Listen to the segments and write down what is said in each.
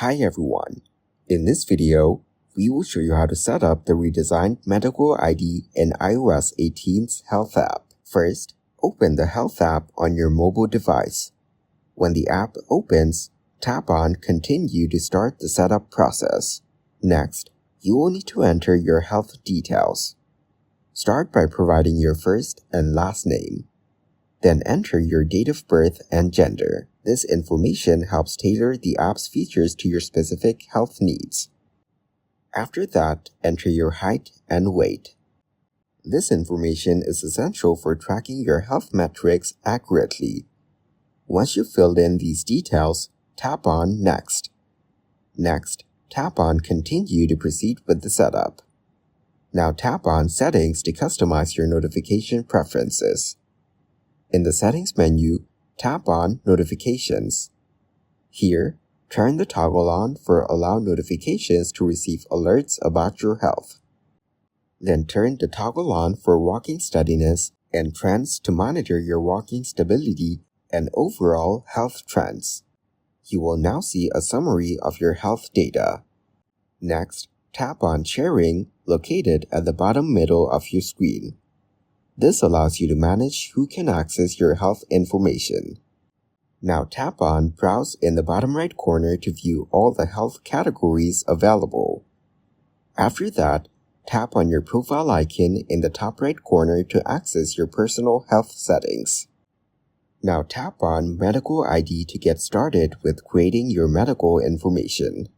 Hi everyone. In this video, we will show you how to set up the redesigned medical ID in iOS 18's Health app. First, open the Health app on your mobile device. When the app opens, tap on Continue to start the setup process. Next, you will need to enter your health details. Start by providing your first and last name. Then enter your date of birth and gender. This information helps tailor the app's features to your specific health needs. After that, enter your height and weight. This information is essential for tracking your health metrics accurately. Once you've filled in these details, tap on Next. Next, tap on Continue to proceed with the setup. Now tap on Settings to customize your notification preferences. In the Settings menu, tap on Notifications. Here, turn the toggle on for Allow notifications to receive alerts about your health. Then turn the toggle on for Walking Steadiness and Trends to monitor your walking stability and overall health trends. You will now see a summary of your health data. Next, tap on Sharing, located at the bottom middle of your screen. This allows you to manage who can access your health information. Now tap on Browse in the bottom right corner to view all the health categories available. After that, tap on your profile icon in the top right corner to access your personal health settings. Now tap on Medical ID to get started with creating your medical information.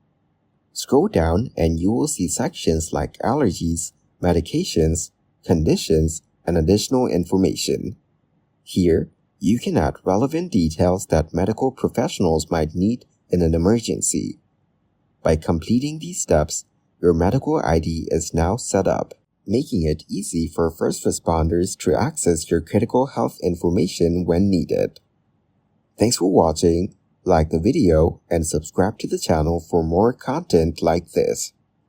Scroll down and you will see sections like allergies, medications, conditions, and additional information. Here, you can add relevant details that medical professionals might need in an emergency. By completing these steps, your medical ID is now set up, making it easy for first responders to access your critical health information when needed. Thanks for watching, like the video, and subscribe to the channel for more content like this.